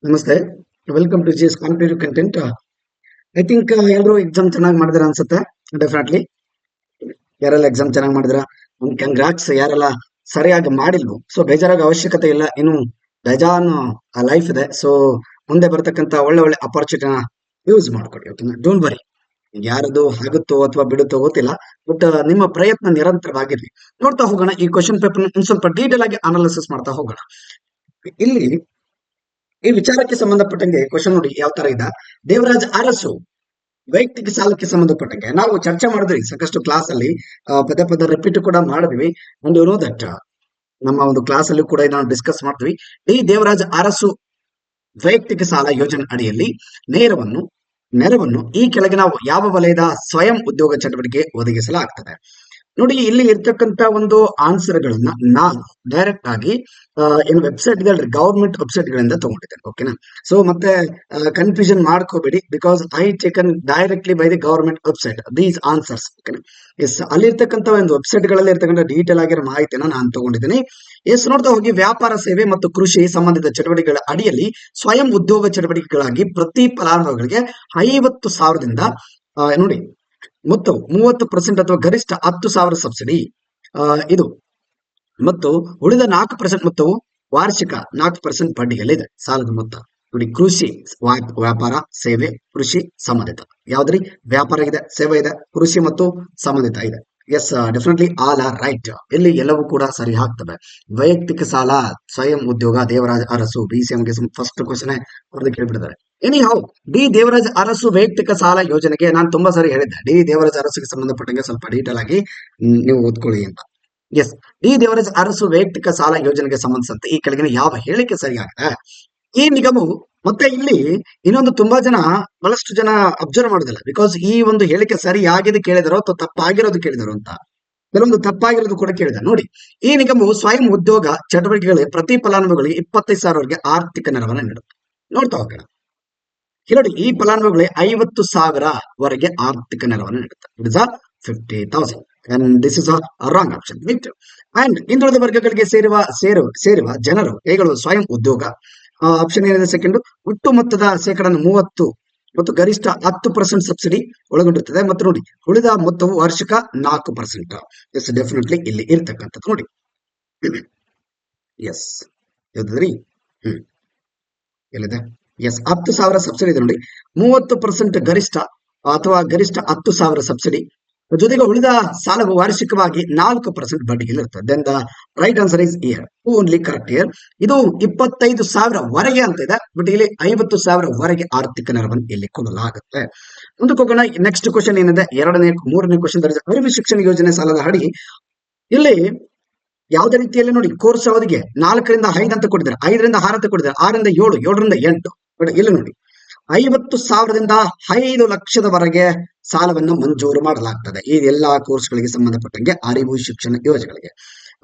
ನಮಸ್ತೆ. Welcome to GS competitive content. I think ಎಲ್ಲರೂ exam ಚೆನ್ನಾಗಿ ಮಾಡಿದ್ರ ಅನ್ಸುತ್ತೆ. ಡೆಫಿನೆಟ್ಲಿ ಯಾರೆಲ್ಲ ಎಕ್ಸಾಮ್ ಚೆನ್ನಾಗಿ ಮಾಡಿದ್ರ ಒಂದು ಕಂಗ್ರಾಟ್ಸ್. ಯಾರೆಲ್ಲ ಸರಿಯಾಗಿ ಮಾಡಿಲ್ವೋ ಸೊ ಬೇಜಾರಾಗ ಅವಶ್ಯಕತೆ ಇಲ್ಲ. ಇನ್ನು ಬೇಜಾನ್ ಲೈಫ್ ಇದೆ. ಸೊ ಮುಂದೆ ಬರ್ತಕ್ಕಂತ ಒಳ್ಳೆ ಒಳ್ಳೆ ಅಪರ್ಚುನಿಟಿನ ಯೂಸ್ ಮಾಡ್ಕೊಡಿ. ಓಕೆನಾ, ಡೋಂಟ್ ವರಿ. ಯಾರದು ಆಗುತ್ತೋ ಅಥವಾ ಬಿಡುತ್ತೋ ಗೊತ್ತಿಲ್ಲ, ಬಟ್ ನಿಮ್ಮ ಪ್ರಯತ್ನ ನಿರಂತರವಾಗಿರ್ಲಿ. ನೋಡ್ತಾ ಹೋಗೋಣ ಈ ಕ್ವಶನ್ ಪೇಪರ್ ಒಂದು ಸ್ವಲ್ಪ ಡೀಟೇಲ್ ಆಗಿ ಅನಾಲಿಸಿಸ್ ಮಾಡ್ತಾ ಹೋಗೋಣ. ಇಲ್ಲಿ ಈ ವಿಚಾರಕ್ಕೆ ಸಂಬಂಧಪಟ್ಟಂಗೆ ಕ್ವಶನ್ ನೋಡಿ ಯಾವ ತರ ಇದೆ. ದೇವರಾಜ್ ಅರಸು ವೈಯಕ್ತಿಕ ಸಾಲಕ್ಕೆ ಸಂಬಂಧಪಟ್ಟಂಗೆ ನಾವು ಚರ್ಚೆ ಮಾಡಿದ್ವಿ ಸಾಕಷ್ಟು ಕ್ಲಾಸ್ ಅಲ್ಲಿ. ಪದೇ ಪದೇ ರಿಪೀಟ್ ಕೂಡ ಮಾಡಿದ್ವಿ. ಅಂಡ್ ಯು ನೋ ದಟ್ ನಮ್ಮ ಒಂದು ಕ್ಲಾಸ್ ಅಲ್ಲಿ ಕೂಡ ಇದನ್ನು ಡಿಸ್ಕಸ್ ಮಾಡ್ತೀವಿ. ಈ ದೇವರಾಜ್ ಅರಸು ವೈಯಕ್ತಿಕ ಸಾಲ ಯೋಜನೆ ಅಡಿಯಲ್ಲಿ ನೆರವನ್ನು ಈ ಕೆಳಗಿನ ಯಾವ ವಲಯದ ಸ್ವಯಂ ಉದ್ಯೋಗ ಚಟುವಟಿಕೆ ಒದಗಿಸಲಾಗ್ತದೆ? ನೋಡಿ, ಇಲ್ಲಿ ಇರ್ತಕ್ಕಂತ ಒಂದು ಆನ್ಸರ್ ಗಳನ್ನ ನಾನು ಡೈರೆಕ್ಟ್ ಆಗಿ ಏನು ವೆಬ್ಸೈಟ್ ಗವರ್ಮೆಂಟ್ ವೆಬ್ಸೈಟ್ ಗಳಿಂದ ತಗೊಂಡಿದ್ದೇನೆ. ಓಕೆನಾ, ಸೊ ಮತ್ತೆ ಕನ್ಫ್ಯೂಷನ್ ಮಾಡ್ಕೋಬೇಡಿ, because I taken directly by the government website these answers. ಓಕೆನಾ, ಎಸ್, ಅಲ್ಲಿರ್ತಕ್ಕಂಥ ಒಂದು ವೆಬ್ಸೈಟ್ ಗಳಲ್ಲಿ ಇರ್ತಕ್ಕಂಥ ಡೀಟೇಲ್ ಆಗಿರೋ ಮಾಹಿತಿನ ನಾನು ತಗೊಂಡಿದ್ದೀನಿ. ಎಸ್, ನೋಡ್ತಾ ಹೋಗಿ, ವ್ಯಾಪಾರ, ಸೇವೆ ಮತ್ತು ಕೃಷಿ ಸಂಬಂಧಿತ ಚಟುವಟಿಕೆಗಳ ಅಡಿಯಲ್ಲಿ ಸ್ವಯಂ ಉದ್ಯೋಗ ಚಟುವಟಿಕೆಗಳಾಗಿ ಪ್ರತಿ ಫಲಾನುಭವಿಗಳಿಗೆ 50,000ದಿಂದ ನೋಡಿ ಮೊತ್ತವು 30% ಅಥವಾ ಗರಿಷ್ಠ 10,000 ಸಬ್ಸಿಡಿ ಇದು, ಮತ್ತು ಉಳಿದ 4% ಮೊತ್ತವು ವಾರ್ಷಿಕ 4% ಬಡ್ಡಿಯಲ್ಲಿದೆ ಸಾಲದ ಮೊತ್ತ. ನೋಡಿ, ಕೃಷಿ, ವ್ಯಾಪಾರ, ಸೇವೆ, ಕೃಷಿ ಸಂಬಂಧಿತ. ಯಾವ್ದ್ರಿ? ವ್ಯಾಪಾರ ಇದೆ, ಸೇವೆ ಇದೆ, ಕೃಷಿ ಮತ್ತು ಸಂಬಂಧಿತ ಇದೆ. Yes, definitely all are right. ಇಲ್ಲಿ ಎಲ್ಲವೂ ಕೂಡ ಸರಿ ಆಗ್ತವೆ. ವೈಯಕ್ತಿಕ ಸಾಲ, ಸ್ವಯಂ ಉದ್ಯೋಗ, ದೇವರಾಜ ಅರಸು, BCMಗೆ ಫಸ್ಟ್ ಕ್ವಶನ್ ಅವ್ರದ್ದು ಕೇಳ್ಬಿಟ್ಟಿದ್ದಾರೆ. Anyhow, D Devaraj Urs ವೈಯಕ್ತಿಕ ಸಾಲ ಯೋಜನೆಗೆ ನಾನು ತುಂಬಾ ಸರಿ ಹೇಳಿದ್ದೆ, ಡಿ ದೇವರಾಜ ಅರಸುಗೆ ಸಂಬಂಧಪಟ್ಟಂಗೆ ಸ್ವಲ್ಪ ಡೀಟೇಲ್ ಆಗಿ ನೀವು ಓದ್ಕೊಳ್ಳಿ ಅಂತ. ಎಸ್, ಡಿ ದೇವರಾಜ ಅರಸು ವೈಯಕ್ತಿಕ ಸಾಲ ಯೋಜನೆಗೆ ಸಂಬಂಧಿಸಿದಂತೆ ಈ ಕೆಳಗಿನ ಯಾವ ಹೇಳಿಕೆ ಸರಿಯಾಗಿದೆ? ಈ ನಿಗಮವು, ಮತ್ತೆ ಇಲ್ಲಿ ಇನ್ನೊಂದು ತುಂಬಾ ಜನ, ಬಹಳಷ್ಟು ಜನ ಅಬ್ಸರ್ವ್ ಮಾಡೋದಿಲ್ಲ, ಬಿಕಾಸ್ ಈ ಒಂದು ಹೇಳಿಕೆ ಸರಿಯಾಗಿದೆ ಕೇಳಿದಾರೋ ಅಥವಾ ತಪ್ಪಾಗಿರೋದು ಕೇಳಿದಾರೋ ಅಂತ. ಕೆಲವೊಂದು ತಪ್ಪಾಗಿರೋದು ಕೂಡ ಕೇಳಿದ. ನೋಡಿ, ಈ ನಿಗಮವು ಸ್ವಯಂ ಉದ್ಯೋಗ ಚಟುವಟಿಕೆಗಳಿಗೆ ಪ್ರತಿ ಫಲಾನುಭವಿಗಳಿಗೆ 25,000ವರೆಗೆ ಆರ್ಥಿಕ ನೆರವನ್ನು ನೀಡುತ್ತೆ. ನೋಡ್ತಾ ಹೋಗೋಣ. ನೋಡಿ, ಈ ಫಲಾನುಭವಿಗಳಿಗೆ 50,000ವರೆಗೆ ಆರ್ಥಿಕ ನೆರವನ್ನು ನೀಡುತ್ತೆ. It is 50,000 and this is a wrong option, right? And ಹಿಂದುಳಿದ ವರ್ಗಗಳಿಗೆ ಸೇರುವ ಜನರು ಕೈಗಳು ಸ್ವಯಂ ಉದ್ಯೋಗ. ಆಪ್ಷನ್ ಏನಿದೆ ಸೆಕೆಂಡ್, ಒಟ್ಟು ಮೊತ್ತದ ಶೇಕಡ 30 ಮತ್ತು ಗರಿಷ್ಠ 10% ಸಬ್ಸಿಡಿ ಒಳಗೊಂಡಿರುತ್ತದೆ. ಮತ್ತು ನೋಡಿ, ಉಳಿದ ಮೊತ್ತವು ವಾರ್ಷಿಕ 4%. ಎಸ್, ಡೆಫಿನೆಟ್ಲಿ ಇಲ್ಲಿ ಇರ್ತಕ್ಕಂಥದ್ದು ನೋಡಿ. ಎಸ್, ಯಾವ್ದ್ರಿ? ಎಲ್ಲಿದೆ? ಎಸ್, 10,000 ಸಬ್ಸಿಡಿ ಇದೆ ನೋಡಿ. 30% ಗರಿಷ್ಠ ಅಥವಾ ಗರಿಷ್ಠ 10,000 ಸಬ್ಸಿಡಿ ಜೊತೆಗೆ ಉಳಿದ ಸಾಲವು ವಾರ್ಷಿಕವಾಗಿ 4% ಬಡ್ಡಿಗಿರುತ್ತದೆ. Then the right answer is year, only correct year. ಇದು 25,000ವರೆಗೆ ಅಂತ ಇದೆ, ಬಟ್ ಇಲ್ಲಿ 50,000ವರೆಗೆ ಆರ್ಥಿಕ ನೆರವನ್ನು ಇಲ್ಲಿ ಕೊಡಲಾಗುತ್ತೆ. ಮುಂದಕ್ಕೆ ಹೋಗೋಣ. ನೆಕ್ಸ್ಟ್ ಕ್ವಶನ್ ಏನಿದೆ, ಮೂರನೇ ಕ್ವಶನ್, ಅರಿವು ಶಿಕ್ಷಣ ಯೋಜನೆ ಸಾಲದ ಅಡಿ ಇಲ್ಲಿ ಯಾವುದೇ ರೀತಿಯಲ್ಲಿ ನೋಡಿ, ಕೋರ್ಸ್ ಅವಧಿಗೆ 4ರಿಂದ 5 ಅಂತ ಕೊಟ್ಟಿದ್ದಾರೆ, 5ರಿಂದ 6 ಅಂತ ಕೊಟ್ಟಿದ್ದಾರೆ, 6ರಿಂದ 7, 7ರಿಂದ 8. ಬಟ್ ಇಲ್ಲಿ ನೋಡಿ, 50,000ದಿಂದ 5 ಲಕ್ಷದವರೆಗೆ ಸಾಲವನ್ನು ಮಂಜೂರು ಮಾಡಲಾಗ್ತದೆ ಈ ಎಲ್ಲಾ ಕೋರ್ಸ್ಗಳಿಗೆ ಸಂಬಂಧಪಟ್ಟಂಗೆ ಅರಿವು ಶಿಕ್ಷಣ ಯೋಜನೆಗಳಿಗೆ.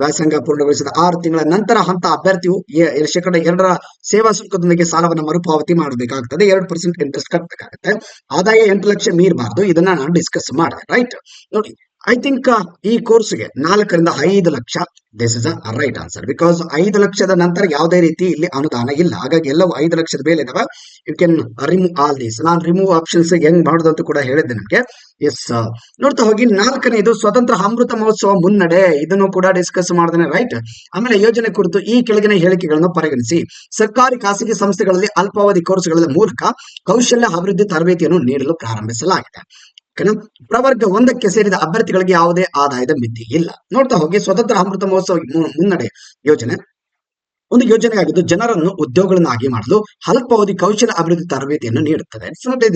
ವ್ಯಾಸಂಗ ಪೂರ್ಣಗೊಳಿಸಿದ 6 ತಿಂಗಳ ನಂತರ ಅಂತ ಅಭ್ಯರ್ಥಿಯು 2% ಸೇವಾ ಶುಲ್ಕದೊಂದಿಗೆ ಸಾಲವನ್ನು ಮರುಪಾವತಿ ಮಾಡಬೇಕಾಗ್ತದೆ. 2% ಇಂಟ್ರೆಸ್ಟ್ ಕಟ್ಟಬೇಕಾಗುತ್ತೆ. ಆದಾಯ 8 ಲಕ್ಷ ಮೀರಬಾರ್ದು. ಇದನ್ನ ನಾನು ಡಿಸ್ಕಸ್ ಮಾಡಿದೆ, ರೈಟ್? ನೋಡಿ, ಐ ಥಿಂಕ್ ಈ ಕೋರ್ಸ್ಗೆ 4ರಿಂದ 5 lakh, this is a right answer, because 5 ಲಕ್ಷದ ನಂತರ ಯಾವುದೇ ರೀತಿ ಇಲ್ಲಿ ಅನುದಾನ ಇಲ್ಲ. ಹಾಗಾಗಿ ಎಲ್ಲವೂ 5 ಲಕ್ಷದ ಮೇಲೆ ಇದಾವೆ. You can remove all these. ನಾನು ರಿಮೂವ್ ಆಪ್ಷನ್ಸ್ ಹೆಂಗ್ ಮಾಡೋದು ಅಂತ ಕೂಡ ಹೇಳಿದ್ದೆ ನಿಮಗೆ. ಎಸ್, ನೋಡ್ತಾ ಹೋಗಿ, 4ನೇದು ಸ್ವತಂತ್ರ ಅಮೃತ ಮಹೋತ್ಸವ ಮುನ್ನಡೆ. ಇದನ್ನು ಕೂಡ ಡಿಸ್ಕಸ್ ಮಾಡಿದ್ದೇನೆ, ರೈಟ್? ಆಮೇಲೆ ಯೋಜನೆ ಕುರಿತು ಈ ಕೆಳಗಿನ ಹೇಳಿಕೆಗಳನ್ನು ಪರಿಗಣಿಸಿ. ಸರ್ಕಾರಿ ಖಾಸಗಿ ಸಂಸ್ಥೆಗಳಲ್ಲಿ ಅಲ್ಪಾವಧಿ ಕೋರ್ಸ್ಗಳ ಮೂಲಕ ಕೌಶಲ್ಯ ಅಭಿವೃದ್ಧಿ ತರಬೇತಿಯನ್ನು ನೀಡಲು ಪ್ರಾರಂಭಿಸಲಾಗಿದೆ. ಪ್ರವರ್ಗ 1ಕ್ಕೆ ಸೇರಿದ ಅಭ್ಯರ್ಥಿಗಳಿಗೆ ಯಾವುದೇ ಆದಾಯದ ಮಿತಿ ಇಲ್ಲ. ನೋಡ್ತಾ ಹೋಗಿ, ಸ್ವತಂತ್ರ ಅಮೃತ ಮಹೋತ್ಸವ ಮುನ್ನಡೆ ಯೋಜನೆ ಒಂದು ಯೋಜನೆಯಾಗಿದ್ದು ಜನರನ್ನು ಉದ್ಯೋಗಗಳನ್ನಾಗಿ ಮಾಡಲು ಅಲ್ಪಾವಧಿ ಕೌಶಲ್ಯ ಅಭಿವೃದ್ಧಿ ತರಬೇತಿಯನ್ನು ನೀಡುತ್ತದೆ.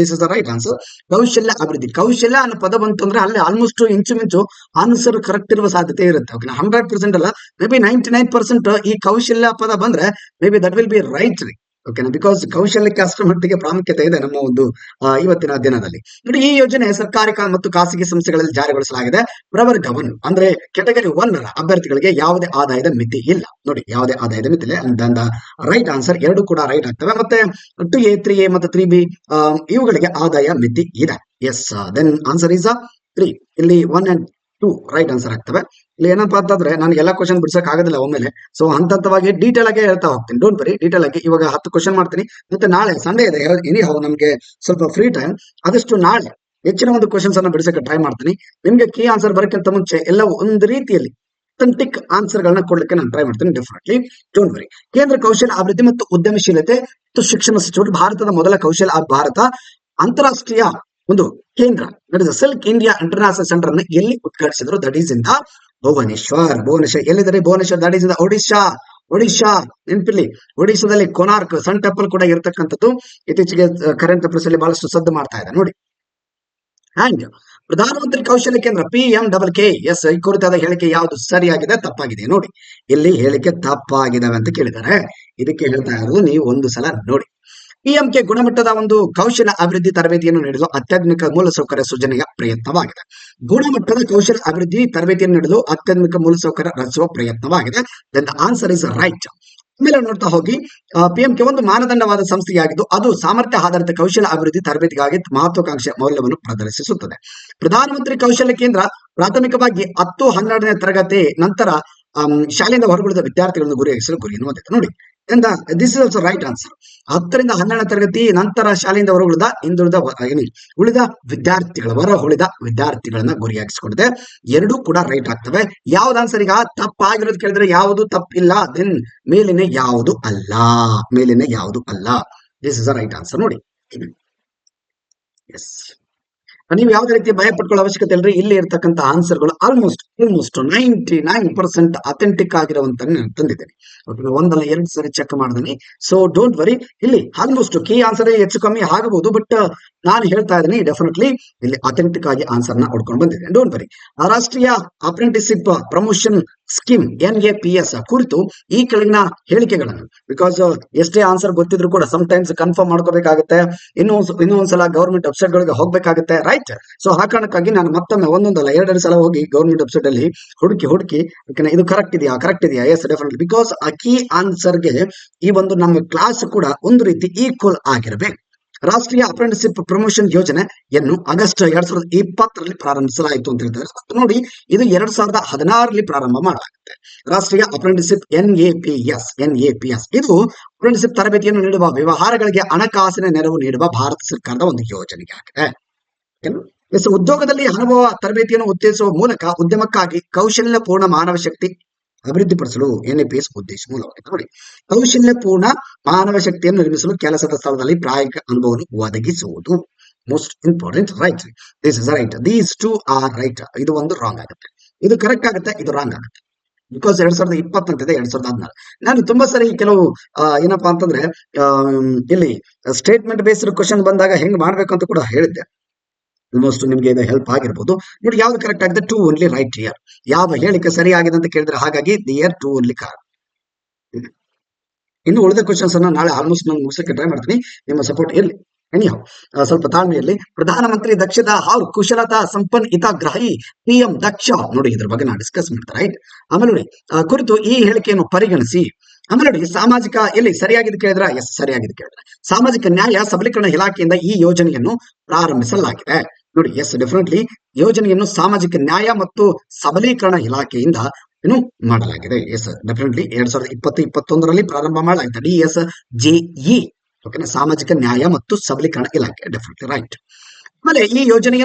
This is the right answer. ಕೌಶಲ್ಯ ಅಭಿವೃದ್ಧಿ, ಕೌಶಲ್ಯ ಅನ್ನೋ ಪದ ಬಂತು ಅಂದ್ರೆ ಅಲ್ಲಿ ಆಲ್ಮೋಸ್ಟ್ ಇಂಚುಮಿಂಚು ಆನ್ಸರ್ ಕರೆಕ್ಟ್ ಇರುವ ಸಾಧ್ಯತೆ ಇರುತ್ತೆ. ಓಕೆ, 100% ಅಲ್ಲ, ಮೇ ಬಿ 99% ಈ ಕೌಶಲ್ಯ ಪದ ಬಂದ್ರೆ may be that will be right ರೀ. ಓಕೆನಾ, ಬಿಕಾಸ್ ಕೌಶಲ್ಯಕ್ಕೆ ಅಷ್ಟರ ಮಟ್ಟಿಗೆ ಪ್ರಾಮುಖ್ಯತೆ ಇದೆ ನಮ್ಮ ಒಂದು ಇವತ್ತಿನ ದಿನದಲ್ಲಿ. ನೋಡಿ, ಈ ಯೋಜನೆ ಸರ್ಕಾರಿ ಮತ್ತು ಖಾಸಗಿ ಸಂಸ್ಥೆಗಳಲ್ಲಿ ಜಾರಿಗೊಳಿಸಲಾಗಿದೆ. ಪ್ರವರ್ಗ 1 ಅಂದ್ರೆ ಕೆಟಗರಿ 1 ಅಭ್ಯರ್ಥಿಗಳಿಗೆ ಯಾವುದೇ ಆದಾಯದ ಮಿತಿ ಇಲ್ಲ. ನೋಡಿ, ಯಾವುದೇ ಆದಾಯದ ಮಿತಿ ಇಲ್ಲ. ರೈಟ್ ಆನ್ಸರ್ 2 ಕೂಡ ರೈಟ್ ಆಗ್ತವೆ. ಮತ್ತೆ 2A, 3A ಮತ್ತು 3B ಇವುಗಳಿಗೆ ಆದಾಯ ಮಿತಿ ಇದೆ. Yes, then answer is 3. ಇಲ್ಲಿ 1 and 2 ರೈಟ್ ಆನ್ಸರ್ ಆಗ್ತವೆ. ಇಲ್ಲಿ ಏನಪ್ಪಾ ಅಂತಂದ್ರೆ ನನಗೆ ಎಲ್ಲ ಕ್ವಶನ್ ಬಿಡ್ಸಕ್ ಆಗೋದಿಲ್ಲ ಒಮ್ಮೆಲೆ. ಸೊ ಹಂತವಾಗಿ ಡೀಟೇಲ್ ಆಗಿ ಹೇಳ್ತಾ ಹೋಗ್ತೀನಿ, ಡೋಂಟ್ ಬರಿ. ಡೀಟೇಲ್ ಆಗಿ ಇವಾಗ 10 ಕ್ವಶನ್ ಮಾಡ್ತೀನಿ, ಮತ್ತೆ ನಾಳೆ ಸಂಡೇ ಇದೆ, ಎನಿ ಹೌ ನಮ್ಗೆ ಸ್ವಲ್ಪ ಫ್ರೀ ಟೈಮ್, ಆದಷ್ಟು ನಾಳೆ ಹೆಚ್ಚಿನ ಒಂದು ಕ್ವಶನ್ಸ್ ಅನ್ನ ಬಿಡಿಸಕ್ಕೆ ಟ್ರೈ ಮಾಡ್ತೀನಿ. ನಿಮ್ಗೆ ಕೀ ಆನ್ಸರ್ ಬರೋಕ್ಕಿಂತ ಮುಂಚೆ ಎಲ್ಲ ಒಂದು ರೀತಿಯಲ್ಲಿ ಅಥೆಂಟಿಕ್ ಆನ್ಸರ್ ಗಳನ್ನ ಕೊಡ್ಲಿಕ್ಕೆ ನಾನು ಟ್ರೈ ಮಾಡ್ತೀನಿ, ಡೆಫಿನೆಟ್ಲಿ ಡೋಂಟ್ ವರಿ. ಕೇಂದ್ರ ಕೌಶಲ್ಯ ಅಭಿವೃದ್ಧಿ ಮತ್ತು ಉದ್ಯಮಶೀಲತೆ ಮತ್ತು ಶಿಕ್ಷಣ ಸಚಿವರು ಭಾರತದ ಮೊದಲ ಕೌಶಲ್ಯ ಭಾರತ ಅಂತಾರಾಷ್ಟ್ರೀಯ ಒಂದು ಕೇಂದ್ರ, that is silk India international centre ಅನ್ನು ಎಲ್ಲಿ ಉದ್ಘಾಟಿಸಿದ್ರು? That is in the Bhubaneswar. ಎಲ್ಲಿದ್ದಾರೆ Bhubaneswar? That is in the Odisha. ನೆನಪಿರ್ಲಿ, ಒಡಿಶಾದಲ್ಲಿ ಕೊನಾರ್ಕ್ ಸನ್ ಟೆಂಪಲ್ ಕೂಡ ಇರತಕ್ಕಂಥದ್ದು. ಇತ್ತೀಚೆಗೆ ಕರೆಂಟ್ ಅಫೇರ್ಸ್ ಅಲ್ಲಿ ಬಹಳಷ್ಟು ಸದ್ದು ಮಾಡ್ತಾ ಇದೆ ನೋಡಿ. ಅಂಡ್ ಪ್ರಧಾನಮಂತ್ರಿ ಕೌಶಲ್ಯ ಕೇಂದ್ರ PMKK, ಎಸ್, ಈ ಕುರಿತಾದ ಹೇಳಿಕೆ ಯಾವುದು ಸರಿಯಾಗಿದೆ ತಪ್ಪಾಗಿದೆ ನೋಡಿ. ಇಲ್ಲಿ ಹೇಳಿಕೆ ತಪ್ಪಾಗಿದಾವೆ ಅಂತ ಕೇಳಿದ್ದಾರೆ. ಇದಕ್ಕೆ ಹೇಳ್ತಾ ಇರೋದು ನೀವು ಒಂದು ಸಲ ನೋಡಿ. PMK ಗುಣಮಟ್ಟದ ಒಂದು ಕೌಶಲ್ಯ ಅಭಿವೃದ್ಧಿ ತರಬೇತಿಯನ್ನು ನೀಡಲು ಅತ್ಯಾಧುನಿಕ ಮೂಲಸೌಕರ್ಯ ಸೃಜನೆಯ ಪ್ರಯತ್ನವಾಗಿದೆ. ಗುಣಮಟ್ಟದ ಕೌಶಲ್ಯ ಅಭಿವೃದ್ಧಿ ತರಬೇತಿಯನ್ನು ನೀಡಲು ಅತ್ಯಾಧುನಿಕ ಮೂಲಸೌಕರ್ಯ ರಚಿಸುವ ಪ್ರಯತ್ನವಾಗಿದೆ. Then the answer is right. ಆಮೇಲೆ ನೋಡ್ತಾ ಹೋಗಿ, PMK ಒಂದು ಮಾನದಂಡವಾದ ಸಂಸ್ಥೆಯಾಗಿದ್ದು ಅದು ಸಾಮರ್ಥ್ಯ ಆಧಾರಿತ ಕೌಶಲ್ಯ ಅಭಿವೃದ್ಧಿ ತರಬೇತಿಗಾಗಿ ಮಹತ್ವಾಕಾಂಕ್ಷೆ ಮೌಲ್ಯವನ್ನು ಪ್ರದರ್ಶಿಸುತ್ತದೆ. ಪ್ರಧಾನಮಂತ್ರಿ ಕೌಶಲ್ಯ ಕೇಂದ್ರ ಪ್ರಾಥಮಿಕವಾಗಿ 10-12ನೇ ತರಗತಿ ನಂತರ ಶಾಲೆಯಿಂದ ಹೊರಗುಳಿದ ವಿದ್ಯಾರ್ಥಿಗಳನ್ನು ಗುರಿಯಾಗಿಸಲು ಗುರಿಯನ್ನು ಹೊಂದಿದೆ ನೋಡಿ. This is also right answer. 10ರಿಂದ 12ನೇ ತರಗತಿ ನಂತರ ಶಾಲೆಯಿಂದ ಉಳಿದ ವಿದ್ಯಾರ್ಥಿಗಳನ್ನ ಗುರಿಯಾಗಿಸಿಕೊಂಡಿದೆ. ಎರಡೂ ಕೂಡ ರೈಟ್ ಆಗ್ತವೆ. ಯಾವ್ದು ಆನ್ಸರ್? ಈಗ ತಪ್ಪಾಗಿರೋದು ಕೇಳಿದ್ರೆ ಯಾವುದು ತಪ್ಪಿಲ್ಲ, ದೆನ್ ಮೇಲಿನ ಯಾವುದು ಅಲ್ಲ. This is a right answer ನೋಡಿ. ಎಸ್, ನೀವು ಯಾವುದೇ ರೀತಿ ಭಯ ಪಟ್ಕೊಳ್ಳೋ ಅವಶ್ಯಕತೆ ಇಲ್ಲರಿ. ಇಲ್ಲಿ ಇರ್ತಕ್ಕಂಥ ಆನ್ಸರ್ಗಳು ಆಲ್ಮೋಸ್ಟ್ 99% ಅಥೆಂಟಿಕ್ ಆಗಿರುವಂತ ತಂದಿದ್ದೇನೆ. ಒಂದಲ್ಲ ಎರಡು ಸರಿ ಚೆಕ್ ಮಾಡಿದ್ದೀನಿ. ಸೊ ಡೋಂಟ್ ವರಿ, ಇಲ್ಲಿ ಆಲ್ಮೋಸ್ಟ್ ಕೀ ಆನ್ಸರ್ ಹೆಚ್ಚು ಕಮ್ಮಿ ಆಗಬಹುದು, ಬಟ್ ನಾನು ಹೇಳ್ತಾ ಇದ್ದೀನಿ ಡೆಫಿನೆಟ್ಲಿ ಇಲ್ಲಿ ಅಥೆಂಟಿಕ್ ಆಗಿ ಆನ್ಸರ್ ನ ಹೊಡ್ಕೊಂಡು ಬಂದಿದೆ. Don't worry. ರಾಷ್ಟ್ರೀಯ ಅಪ್ರೆಂಟಿಸ್ಶಿಪ್ ಪ್ರಮೋಷನ್ ಸ್ಕೀಮ್ NAPS ಕುರಿತು ಈ ಕೆಳಗಿನ ಹೇಳಿಕೆಗಳನ್ನು, ಬಿಕಾಸ್ ಎಷ್ಟೇ ಆನ್ಸರ್ ಗೊತ್ತಿದ್ರು ಕೂಡ ಸಮಟೈಮ್ಸ್ ಕನ್ಫರ್ಮ್ ಮಾಡ್ಕೋಬೇಕಾಗುತ್ತೆ, ಇನ್ನೊಂದ್ಸಲ ಗವರ್ಮೆಂಟ್ ವೆಬ್ಸೈಟ್ ಗಳಿಗೆ ಹೋಗ್ಬೇಕಾಗುತ್ತೆ, ರೈಟ್? ಸೊ ಆ ಕಾರಣಕ್ಕಾಗಿ ನಾನು ಮತ್ತೊಮ್ಮೆ ಒಂದೊಂದಲ್ಲ ಎರಡೆರಡು ಸಲ ಹೋಗಿ ಗವರ್ಮೆಂಟ್ ವೆಬ್ಸೈಟ್ ಅಲ್ಲಿ ಹುಡುಕಿ ಇದು ಕರೆಕ್ಟ್ ಇದೆಯಾ, ಎಸ್ ಡೆಫಿನೆಟ್ಲಿ, ಬಿಕಾಸ್ ಆ ಕೀ ಆನ್ಸರ್ಗೆ ಈ ಒಂದು ನಮ್ಮ ಕ್ಲಾಸ್ ಕೂಡ ಒಂದು ರೀತಿ ಈಕ್ವಲ್ ಆಗಿರಬೇಕು. ರಾಷ್ಟ್ರೀಯ ಅಪ್ರೆಂಟಿಸ್ಶಿಪ್ ಪ್ರಮೋಷನ್ ಯೋಜನೆಯನ್ನು ಆಗಸ್ಟ್ 2020ರಲ್ಲಿ ಪ್ರಾರಂಭಿಸಲಾಯಿತು ಅಂತ ಹೇಳ್ತಾರೆ. ನೋಡಿ, ಇದು 2016ರಲ್ಲಿ ಪ್ರಾರಂಭ ಮಾಡಲಾಗುತ್ತೆ. ರಾಷ್ಟ್ರೀಯ ಅಪ್ರೆಂಟಿಸ್ಶಿಪ್ NAPS ಇದು ಅಪ್ರೆಂಟಿಸ್ಶಿಪ್ ತರಬೇತಿಯನ್ನು ನೀಡುವ ವ್ಯವಹಾರಗಳಿಗೆ ಹಣಕಾಸಿನ ನೆರವು ನೀಡುವ ಭಾರತ ಸರ್ಕಾರದ ಒಂದು ಯೋಜನೆ ಆಗಿದೆ. ಉದ್ಯೋಗದಲ್ಲಿ ಅನುಭವ ತರಬೇತಿಯನ್ನು ಉತ್ತೇಜಿಸುವ ಮೂಲಕ ಉದ್ಯಮಕ್ಕಾಗಿ ಕೌಶಲ್ಯ ಪೂರ್ಣ ಮಾನವ ಶಕ್ತಿ ಅಭಿವೃದ್ಧಿಪಡಿಸಲು NAPS ಉದ್ದೇಶ ಮೂಲವಾಗಿದೆ ನೋಡಿ. ಕೌಶಲ್ಯ ಪೂರ್ಣ ಮಾನವ ಶಕ್ತಿಯನ್ನು ನಿರ್ಮಿಸಲು ಕೆಲಸದ ಸ್ಥಳದಲ್ಲಿ ಪ್ರಾಯೋಗಿಕ ಅನುಭವವನ್ನು ಒದಗಿಸುವುದು most important, right? This is right. These two are right. ಇದು ಒಂದು ರಾಂಗ್ ಆಗುತ್ತೆ, ಇದು ಕರೆಕ್ಟ್ ಆಗುತ್ತೆ, ಇದು ರಾಂಗ್ ಆಗುತ್ತೆ. ಬಿಕಾಸ್ 2020 ಅಂತಿದೆ, 2014. ನಾನು ತುಂಬಾ ಸರಿ ಕೆಲವು ಏನಪ್ಪಾ ಅಂತಂದ್ರೆ ಇಲ್ಲಿ ಸ್ಟೇಟ್ಮೆಂಟ್ ಬೇಸ್ಡ್ ಕ್ವಶನ್ ಬಂದಾಗ ಹೆಂಗ್ ಮಾಡ್ಬೇಕು ಅಂತ ಕೂಡ ಹೇಳಿದ್ದೆ. ಆಲ್ಮೋಸ್ಟ್ ನಿಮ್ಗೆ ಇದು ಹೆಲ್ಪ್ ಆಗಿರ್ಬೋದು ನೋಡಿ. ಯಾವ್ದು ಕರೆಕ್ಟ್ ಆಗಿದೆ? 2 ಓನ್ಲಿ ರೈಟ್ ಇಯರ್. ಯಾವ ಹೇಳಿಕೆ ಸರಿಯಾಗಿದೆ ಅಂತ ಕೇಳಿದ್ರೆ ಹಾಗಾಗಿ ದಿ ಇಯರ್ 2 ಓನ್ಲಿ ಕರೆಕ್ಟ್. ಇನ್ನು ಉಳಿದ ಕ್ವಶನ್ಸ್ ಅನ್ನ ನಾಳೆ ಆಲ್ಮೋಸ್ಟ್ ನಾನು ಮುಗಿಸಕ್ಕೆ ಟ್ರೈ ಮಾಡ್ತೀನಿ, ನಿಮ್ಮ ಸಪೋರ್ಟ್ ಇರಲಿ. ಎನಿಹೌ, ಸ್ವಲ್ಪ ತಾಳ್ಮೆಯಲ್ಲಿ. ಪ್ರಧಾನಮಂತ್ರಿ ದಕ್ಷತಾ ಹಾಗೂ ಕುಶಲತಾ ಸಂಪನ್ನ ಹಿತಗ್ರಾಹಿ PM ದಕ್ಷ ನೋಡಿ, ಇದ್ರ ಬಗ್ಗೆ ನಾನು ಡಿಸ್ಕಸ್ ಮಾಡ್ತಾರೆ, ರೈಟ್? ಆಮೇಲೆ ನೋಡಿ, ಕುರಿತು ಈ ಹೇಳಿಕೆಯನ್ನು ಪರಿಗಣಿಸಿ. ಆಮೇಲೆ ನೋಡಿ, ಸಾಮಾಜಿಕ ಎಲ್ಲಿ ಸರಿಯಾಗಿದೆ ಕೇಳಿದ್ರ? ಎಸ್, ಸರಿಯಾಗಿದೆ ಕೇಳಿದ್ರೆ. ಸಾಮಾಜಿಕ ನ್ಯಾಯ ಸಬಲೀಕರಣ ಇಲಾಖೆಯಿಂದ ಈ ಯೋಜನೆಯನ್ನು ಪ್ರಾರಂಭಿಸಲಾಗಿದೆ ನೋಡಿ. ಎಸ್, ಡೆಫಿನೆಟ್ಲಿ ಯೋಜನೆಯನ್ನು ಸಾಮಾಜಿಕ ನ್ಯಾಯ ಮತ್ತು ಸಬಲೀಕರಣ ಇಲಾಖೆಯಿಂದ ಮಾಡಲಾಗಿದೆ. ಎಸ್, ಡೆಫಿನೆಟ್ಲಿ 2020-21ರಲ್ಲಿ ಪ್ರಾರಂಭ ಮಾಡಲಾಗಿದೆ. DSJE, ಓಕೆನಾ? ಸಾಮಾಜಿಕ ನ್ಯಾಯ ಮತ್ತು ಸಬಲೀಕರಣ ಇಲಾಖೆ, ಡೆಫಿನೆಟ್ಲಿ ರೈಟ್. ಆಮೇಲೆ ಈ ಯೋಜನೆ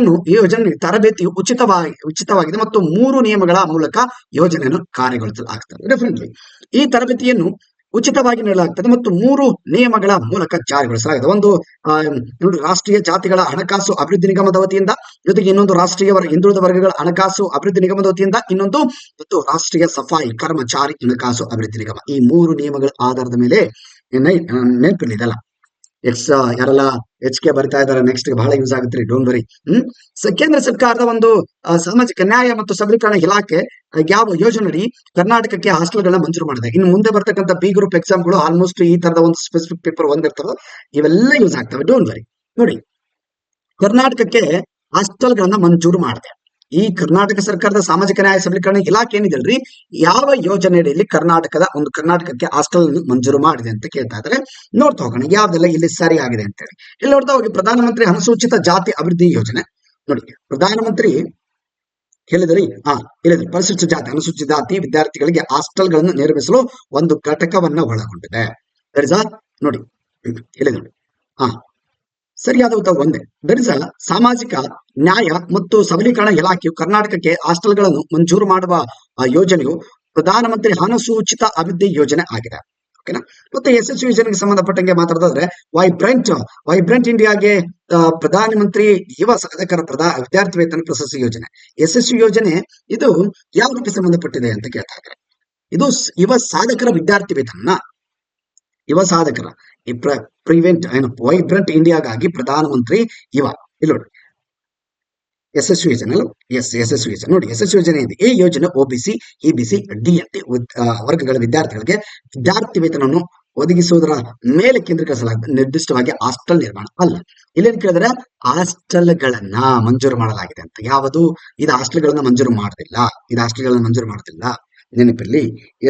ತರಬೇತಿಯು ಉಚಿತವಾಗಿದೆ ಮತ್ತು 3 ನಿಯಮಗಳ ಮೂಲಕ ಯೋಜನೆಯನ್ನು ಕಾರ್ಯಗೊಳಿಸಲಾಗುತ್ತದೆ. ಡೆಫಿನೆಟ್ಲಿ ಈ ತರಬೇತಿಯನ್ನು ಉಚಿತವಾಗಿ ನೀಡಲಾಗುತ್ತದೆ ಮತ್ತು 3 ನಿಯಮಗಳ ಮೂಲಕ ಜಾರಿಗೊಳಿಸಲಾಗಿದೆ. ಒಂದು ನೋಡಿ, ರಾಷ್ಟ್ರೀಯ ಜಾತಿಗಳ ಹಣಕಾಸು ಅಭಿವೃದ್ಧಿ ನಿಗಮದ ವತಿಯಿಂದ, ಜೊತೆಗೆ ಇನ್ನೊಂದು ರಾಷ್ಟ್ರೀಯ ಹಿಂದುಳಿದ ವರ್ಗಗಳ ಹಣಕಾಸು ಅಭಿವೃದ್ಧಿ ನಿಗಮದ ವತಿಯಿಂದ, ಇನ್ನೊಂದು ಮತ್ತು ರಾಷ್ಟ್ರೀಯ ಸಫಾಯಿ ಕರ್ಮಚಾರಿ ಹಣಕಾಸು ಅಭಿವೃದ್ಧಿ ನಿಗಮ. ಈ 3 ನಿಯಮಗಳ ಆಧಾರದ ಮೇಲೆ ನೆನಪಿಲ್ಲ ಇದೆಲ್ಲ. ಯಾರೆಲ್ಲ HK ಬರ್ತಾ ಇದಾರೆ, ನೆಕ್ಸ್ಟ್ ಬಹಳ ಯೂಸ್ ಆಗುತ್ತೆ, ಡೋಂಟ್ ವರಿ. ಕೇಂದ್ರ ಸರ್ಕಾರದ ಒಂದು ಸಾಮಾಜಿಕ ನ್ಯಾಯ ಮತ್ತು ಸಬಲೀಕರಣ ಇಲಾಖೆ ಯಾವ ಯೋಜನೆ ಕರ್ನಾಟಕಕ್ಕೆ ಹಾಸ್ಟೆಲ್ಗಳನ್ನ ಮಂಜೂರು ಮಾಡಿದೆ. ಇನ್ನು ಮುಂದೆ ಬರ್ತಕ್ಕಂಥ B ಗ್ರೂಪ್ ಎಕ್ಸಾಮ್ಗಳು ಆಲ್ಮೋಸ್ಟ್ ಈ ತರದ ಒಂದು ಸ್ಪೆಸಿಫಿಕ್ ಪೇಪರ್ ಒಂದಿರ್ತವೆ, ಇವೆಲ್ಲ ಯೂಸ್ ಆಗ್ತವೆ, ಡೋಂಟ್ ವರಿ. ನೋಡಿ, ಕರ್ನಾಟಕಕ್ಕೆ ಹಾಸ್ಟೆಲ್ಗಳನ್ನ ಮಂಜೂರು ಮಾಡಿದೆ. ಈ ಕರ್ನಾಟಕ ಸರ್ಕಾರದ ಸಾಮಾಜಿಕ ನ್ಯಾಯ ಸಬಲೀಕರಣ ಇಲಾಖೆ ಏನಿದೆಲ್ರಿ, ಯಾವ ಯೋಜನೆಯಲ್ಲಿ ಕರ್ನಾಟಕಕ್ಕೆ ಹಾಸ್ಟೆಲ್ ಮಂಜೂರು ಮಾಡಿದೆ ಅಂತ ಕೇಳ್ತಾ ಇದ್ದಾರೆ. ನೋಡ್ತಾ ಹೋಗೋಣ ಯಾವ್ದೆಲ್ಲ ಇಲ್ಲಿ ಸರಿ ಆಗಿದೆ ಅಂತೇಳಿ. ಇಲ್ಲಿ ನೋಡ್ತಾ ಹೋಗಿ, ಪ್ರಧಾನಮಂತ್ರಿ ಅನುಸೂಚಿತ ಜಾತಿ ಅಭಿವೃದ್ಧಿ ಯೋಜನೆ ನೋಡಿ. ಪ್ರಧಾನಮಂತ್ರಿ ಹೇಳಿದ್ರಿ ಹೇಳಿದ್ರಿ ಪರಿಶಿಷ್ಟ ಜಾತಿ ಅನುಸೂಚಿತ ಜಾತಿ ವಿದ್ಯಾರ್ಥಿಗಳಿಗೆ ಹಾಸ್ಟೆಲ್ಗಳನ್ನು ನಿರ್ಮಿಸಲು ಒಂದು ಘಟಕವನ್ನ ಒಳಗೊಂಡಿದೆ. ದಟ್ ಇಸ್ ನೋಡಿ ಹೇಳಿದ್ರು ಹಾ ಸರಿಯಾದ ಉತ್ತರ ಒಂದೇ. ದಟ್ ಇಸ್ ಸಾಮಾಜಿಕ ನ್ಯಾಯ ಮತ್ತು ಸಬಲೀಕರಣ ಇಲಾಖೆಯು ಕರ್ನಾಟಕಕ್ಕೆ ಹಾಸ್ಟೆಲ್ಗಳನ್ನು ಮಂಜೂರು ಮಾಡುವ ಯೋಜನೆಯು ಪ್ರಧಾನಮಂತ್ರಿ ಅನುಸೂಚಿತ ಅಭಿವೃದ್ಧಿ ಯೋಜನೆ ಆಗಿದೆ. ಓಕೆನಾ. ಮತ್ತೆ ಯಶಸ್ವಿ ಯೋಜನೆಗೆ ಸಂಬಂಧಪಟ್ಟಂಗೆ ಮಾತಾಡೋದಾದ್ರೆ ವೈಬ್ರೆಂಟ್ ಇಂಡಿಯಾಗೆ ಪ್ರಧಾನಮಂತ್ರಿ ಯುವ ಸಾಧಕರ ವಿದ್ಯಾರ್ಥಿ ವೇತನ ಪ್ರಶಸ್ತಿ ಯೋಜನೆ. ಯಶಸ್ವಿ ಯೋಜನೆ ಇದು ಯಾವುದಕ್ಕೆ ಸಂಬಂಧಪಟ್ಟಿದೆ ಅಂತ ಕೇಳ್ತಾ ಇದ್ದಾರೆ. ಇದು ಯುವ ಸಾಧಕರ ವಿದ್ಯಾರ್ಥಿ ವೇತನ, ಯುವ ಸಾಧಕರ ಈ ವೈಬ್ರೆಂಟ್ ಇಂಡಿಯಾಗಾಗಿ ಪ್ರಧಾನಮಂತ್ರಿ ಯುವ ಇಲ್ಲಿ ನೋಡಿ ಯಶಸ್ವಿ ಯೋಜನೆ ಯಶಸ್ವಿ ಯೋಜನೆ ನೋಡಿ ಯಶಸ್ವಿ ಯೋಜನೆ ಇದೆ. ಈ ಯೋಜನೆ ಒಬಿಸಿ ಇಬಿಸಿ ಡಿಎನ್ಟಿ ವರ್ಗಗಳ ವಿದ್ಯಾರ್ಥಿಗಳಿಗೆ ವಿದ್ಯಾರ್ಥಿ ವೇತನವನ್ನು ಒದಗಿಸುವುದರ ಮೇಲೆ ಕೇಂದ್ರೀಕರಿಸಲಾಗಿದೆ, ನಿರ್ದಿಷ್ಟವಾಗಿ ಹಾಸ್ಟೆಲ್ ನಿರ್ಮಾಣ ಅಲ್ಲ. ಇಲ್ಲೇನ್ ಕೇಳಿದ್ರೆ ಹಾಸ್ಟೆಲ್ಗಳನ್ನ ಮಂಜೂರು ಮಾಡಲಾಗಿದೆ ಅಂತ. ಯಾವುದು ಇದು ಹಾಸ್ಟೆಲ್ಗಳನ್ನ ಮಂಜೂರು ಮಾಡುತ್ತಿಲ್ಲ ನೆನಪಿರ್ಲಿ.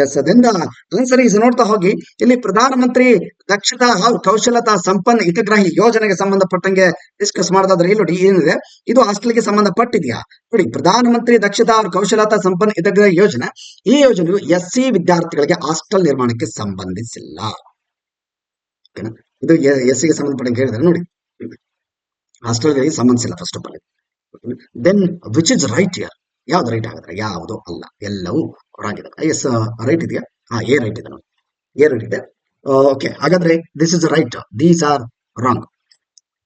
ಎಸ್ ಅದರಿಂದ ಆನ್ಸರ್ ಈಸ್ ನೋಡ್ತಾ ಹೋಗಿ ಇಲ್ಲಿ ಪ್ರಧಾನಮಂತ್ರಿ ದಕ್ಷತಾ ಹಾಗೂ ಕೌಶಲತಾ ಸಂಪನ್ನ ಹಿತಗ್ರಾಹಿ ಯೋಜನೆಗೆ ಸಂಬಂಧಪಟ್ಟಂಗೆ ಡಿಸ್ಕಸ್ ಮಾಡೋದಾದ್ರೆ ಇಲ್ಲಿ ನೋಡಿ ಏನಿದೆ, ಇದು ಹಾಸ್ಟೆಲ್ಗೆ ಸಂಬಂಧಪಟ್ಟಿದ್ಯಾ ನೋಡಿ. ಪ್ರಧಾನಮಂತ್ರಿ ದಕ್ಷತಾ ಹಾಗೂ ಕೌಶಲತಾ ಸಂಪನ್ನ ಹಿತಗ್ರಾಹಿ ಯೋಜನೆ, ಈ ಯೋಜನೆಯು ಎಸ್ಸಿ ವಿದ್ಯಾರ್ಥಿಗಳಿಗೆ ಹಾಸ್ಟೆಲ್ ನಿರ್ಮಾಣಕ್ಕೆ ಸಂಬಂಧಿಸಿಲ್ಲ. ಇದು ಎಸ್ಸಿಗೆ ಸಂಬಂಧಪಟ್ಟಂಗೆ ಹೇಳಿದ್ರೆ ನೋಡಿ ಹಾಸ್ಟೆಲ್ಗಳಿಗೆ ಸಂಬಂಧಿಸಿಲ್ಲ. First of all then which is right here, ಯಾವ್ದು ರೈಟ್ ಆಗಿದ್ರೆ ಯಾವುದು ಅಲ್ಲ, ಎಲ್ಲವೂ ರಾಂಗ್ ಇದೆ. ಎಸ್ ರೈಟ್ ಇದೆಯಾ? ಎ ರೈಟ್ ಇದೆ ನೋಡಿ, ಎ ರೈಟ್ ಇದೆ. ಓಕೆ, ಹಾಗಾದ್ರೆ this is right, these are wrong.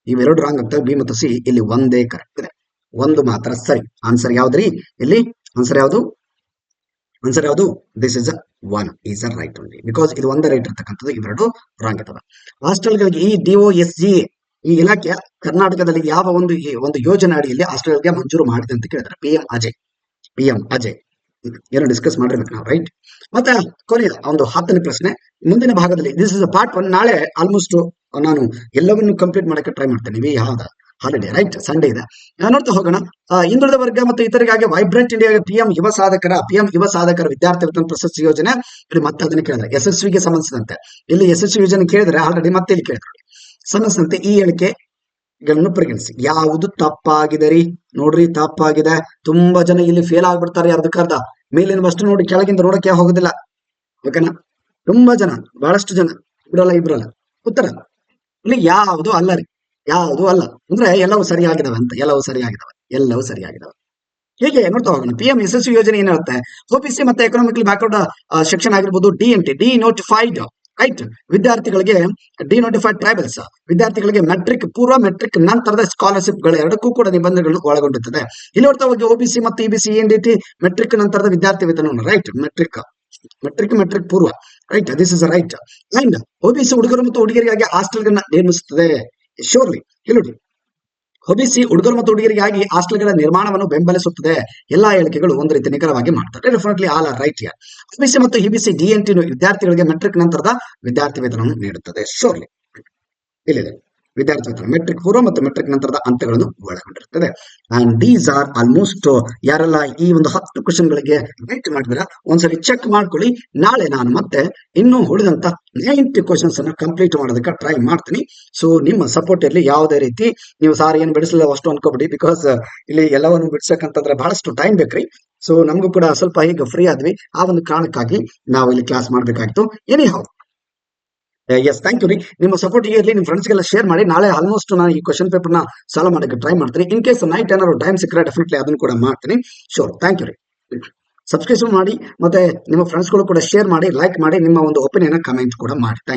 ಇವೆರಡು ರಾಂಗ್ ಆಗ್ತವೆ. ಬಿ ಮತ್ತು ಸಿ ಇಲ್ಲಿ ಒಂದೇ ಕರೆಕ್ಟ್ ಇದೆ, ಒಂದು ಮಾತ್ರ ಸರಿ. ಆನ್ಸರ್ ಯಾವ್ದ್ರಿ ಇಲ್ಲಿ? ಆನ್ಸರ್ ಯಾವುದು? This is one is a right only, because ಇದು ಒಂದೇ ರೈಟ್ ಇರ್ತಕ್ಕಂಥದ್ದು, ಇವೆರಡು ರಾಂಗ್ ಇರ್ತವೆ. ಹಾಸ್ಟೆಲ್ಗಳಿಗೆ ಈ DOSG ಈ ಇಲಾಖೆ ಕರ್ನಾಟಕದಲ್ಲಿ ಯಾವ ಒಂದು ಯೋಜನೆ ಅಡಿಯಲ್ಲಿ ಹಾಸ್ಟೆಲ್ಗೆ ಮಂಜೂರು ಮಾಡಿದೆ ಅಂತ ಕೇಳಿದ್ರೆ PM ಅಜಯ್ ಏನೋ ಡಿಸ್ಕಸ್ ಮಾಡಿರ್ಬೇಕು ನಾವು, ರೈಟ್. ಮತ್ತೆ ಕೊನೆಯ ಒಂದು 10ನೇ ಪ್ರಶ್ನೆ ಮುಂದಿನ ಭಾಗದಲ್ಲಿ, ದಿಸ್ ಇಸ್ ಪಾರ್ಟ್ 1. ನಾಳೆ ಆಲ್ಮೋಸ್ಟ್ ನಾನು ಎಲ್ಲವನ್ನೂ ಕಂಪ್ಲೀಟ್ ಮಾಡಕ್ಕೆ ಟ್ರೈ ಮಾಡ್ತೇನೆ. ಯಾವ್ದು ಹಾಲಿಡೇ, ರೈಟ್, ಸಂಡೇ ಇದೆ. ನೋಡ್ತಾ ಹೋಗೋಣ. ಹಿಂದುಳಿದ ವರ್ಗ ಮತ್ತು ಇತರಿಗಾಗಿ ವೈಬ್ರೆಂಟ್ ಇಂಡಿಯಾಗೆ PM ಯುವ ಸಾಧಕರ ವಿದ್ಯಾರ್ಥಿ ವೇತನ ಪ್ರಶಸ್ತಿ ಯೋಜನೆ. ಇಲ್ಲಿ ಮತ್ತೆ ಅದನ್ನ ಕೇಳಿದ್ರೆ ಯಶಸ್ವಿಗೆ ಸಂಬಂಧಿಸಿದಂತೆ ಇಲ್ಲಿ ಯಶಸ್ವಿ ಯೋಜನೆ ಕೇಳಿದ್ರೆ ಆಲ್ರೆಡಿ ಮತ್ತೆ ಇಲ್ಲಿ ಕೇಳಿದ್ರು ಸಂಬಂಧಿಸಿದಂತೆ ಈ ಹೇಳಿಕೆಗಳನ್ನು ಪರಿಗಣಿಸಿ. ಯಾವುದು ತಪ್ಪಾಗಿದೆ ರೀ? ನೋಡ್ರಿ ತಪ್ಪಾಗಿದೆ. ತುಂಬಾ ಜನ ಇಲ್ಲಿ ಫೇಲ್ ಆಗ್ಬಿಡ್ತಾರೆ ಅರ್ಧಕ್ಕರ್ಧ. ಮೇಲಿನ ಅಷ್ಟು ನೋಡಿ ಕೆಳಗಿಂದ ನೋಡಕ್ಕೆ ಹೋಗೋದಿಲ್ಲ. ಓಕೆನಾ? ತುಂಬಾ ಜನ, ಬಹಳಷ್ಟು ಜನ ಇಬ್ರಲ್ಲ ಉತ್ತರ ಇಲ್ಲಿ ಯಾವುದು ಅಲ್ಲ ರೀ, ಯಾವುದು ಅಲ್ಲ ಅಂದ್ರೆ ಎಲ್ಲವೂ ಸರಿಯಾಗಿದಾವೆ ಅಂತ. ಎಲ್ಲವೂ ಸರಿಯಾಗಿದಾವೆ. ಹೇಗೆ ನೋಡ್ತಾ ಹೋಗೋಣ. PM ಯಶಸ್ವಿ ಯೋಜನೆ ಏನ್ ಹೇಳುತ್ತೆ? OBC ಮತ್ತೆ ಎಕನಾಮಿಕಲಿ ಬ್ಯಾಕ್ವರ್ಡ್ ಸೆಕ್ಷನ್ ಆಗಿರ್ಬೋದು, DNT ಡಿನೋಟಿಫೈಡ್ ರೈಟ್ ವಿದ್ಯಾರ್ಥಿಗಳಿಗೆ, ಡಿನೋಟಿಫೈಡ್ ಟ್ರೈಬಲ್ಸ್ ವಿದ್ಯಾರ್ಥಿಗಳಿಗೆ ಮೆಟ್ರಿಕ್ ಪೂರ್ವ ಮೆಟ್ರಿಕ್ ನಂತರದ ಸ್ಕಾಲರ್ಶಿಪ್ ಗಳು ಎರಡಕ್ಕೂ ಕೂಡ ನಿಬಂಧನೆಗಳನ್ನು ಒಳಗೊಂಡಿರುತ್ತದೆ. ಇಲ್ಲಿ ಹೊರತಾ ಹೋಗಿ OBC ಮತ್ತು EBC NDT ಮೆಟ್ರಿಕ್ ನಂತರದ ವಿದ್ಯಾರ್ಥಿ ವೇತನವನ್ನು ರೈಟ್ ಮೆಟ್ರಿಕ್ ಪೂರ್ವ right this is right. And OBC ಹುಡುಗರು ಮತ್ತು ಹುಡುಗಿಯರಿಗಾಗಿ ಹಾಸ್ಟೆಲ್ಗಳನ್ನ ನಿರ್ಮಿಸುತ್ತದೆ. ಶೋರ್ಲಿ ಇಲ್ಲಿ OBC ಹುಡುಗರು ಮತ್ತು ಹುಡುಗಿಯರಿಗಾಗಿ ಹಾಸ್ಟೆಲ್ಗಳ ನಿರ್ಮಾಣವನ್ನು ಬೆಂಬಲಿಸುತ್ತದೆ. ಎಲ್ಲಾ ಹೇಳಿಕೆಗಳು ಒಂದು ರೀತಿ ನಿಖರವಾಗಿ ಮಾಡ್ತಾರೆ. Definitely all are right here. OBC ಮತ್ತು EBC DNT ವಿದ್ಯಾರ್ಥಿಗಳಿಗೆ ಮೆಟ್ರಿಕ್ ನಂತರದ ವಿದ್ಯಾರ್ಥಿ ವೇತನವನ್ನು ನೀಡುತ್ತದೆ. ಶೋರ್ಲಿ ಇಲ್ಲಿದೆ ವಿದ್ಯಾರ್ಥಿ ವೇತನ ಮೆಟ್ರಿಕ್ ಪೂರ್ವ ಮತ್ತು ಮೆಟ್ರಿಕ್ ನಂತರದ ಹಂತಗಳನ್ನು ಒಳಗೊಂಡಿರುತ್ತದೆ. ಅಂಡ್ ದೀಸ್ ಆರ್ ಆಲ್ಮೋಸ್ಟ್ ಯಾರೆಲ್ಲ ಈ ಒಂದು 10 ಕ್ವಶನ್ಗಳಿಗೆ ರೈಟ್ ಮಾಡಿದ್ರೆ ಒಂದ್ಸರಿ ಚೆಕ್ ಮಾಡ್ಕೊಳ್ಳಿ. ನಾಳೆ ನಾನು ಮತ್ತೆ ಇನ್ನೂ ಉಳಿದಂತ 90 ಕ್ವಶನ್ಸ್ ಅನ್ನ ಕಂಪ್ಲೀಟ್ ಮಾಡೋದಕ್ಕೆ ಟ್ರೈ ಮಾಡ್ತೀನಿ. ಸೊ ನಿಮ್ಮ ಸಪೋರ್ಟ್ ಇರಲಿ. ಯಾವುದೇ ರೀತಿ ನೀವು ಸಾರಿ ಏನು ಬಿಡಿಸಲ್ಲ ಅಷ್ಟು ಅನ್ಕೋಬಿಡಿ, ಬಿಕಾಸ್ ಇಲ್ಲಿ ಎಲ್ಲವನ್ನು ಬಿಡ್ಸಕ್ಕಂತಂದ್ರೆ ಬಹಳಷ್ಟು ಟೈಮ್ ಬೇಕ್ರಿ. ಸೊ ನಮಗೂ ಕೂಡ ಸ್ವಲ್ಪ ಈಗ ಫ್ರೀ ಆದ್ವಿ, ಆ ಒಂದು ಕಾರಣಕ್ಕಾಗಿ ನಾವು ಇಲ್ಲಿ ಕ್ಲಾಸ್ ಮಾಡ್ಬೇಕಾಗಿತ್ತು. Any how yes thank you ರೀ. ನಿಮ್ಮ ಸಪೋರ್ಟ್ ಇರಲಿ, ನಿಮ್ಮ ಫ್ರೆಂಡ್ಸ್ಗೆಲ್ಲ ಶೇರ್ ಮಾಡಿ. ನಾಳೆ ಆಲ್ಮೋಸ್ಟ್ ನಾನು ಈ ಕ್ವಶನ್ ಪೇಪರ್ನ ಸಾಲ್ವ್ ಮಾಡೋಕ್ಕೆ ಟ್ರೈ ಮಾಡ್ತೀನಿ. ಇನ್ ಕೇಸ್ ನೈಟ್ ಏನಾದ್ರು ಟೈಮ್ ಸಿಕ್ಕರೆ ಡೆಫಿನೆಟ್ಲಿ ಅದನ್ನು ಕೂಡ ಮಾಡ್ತೀನಿ. ಶೋರ್ ಥ್ಯಾಂಕ್ ಯು ರೀ. ಸಬ್ಸ್ಕ್ರೈಬ್ ಮಾಡಿ ಮತ್ತೆ ನಿಮ್ಮ ಫ್ರೆಂಡ್ಸ್ಗಳು ಕೂಡ ಶೇರ್ ಮಾಡಿ, ಲೈಕ್ ಮಾಡಿ, ನಿಮ್ಮ ಒಂದು ಒಪಿನಿಯನ್ ಕಮೆಂಟ್ ಕೂಡ ಮಾಡಿ. Thank you.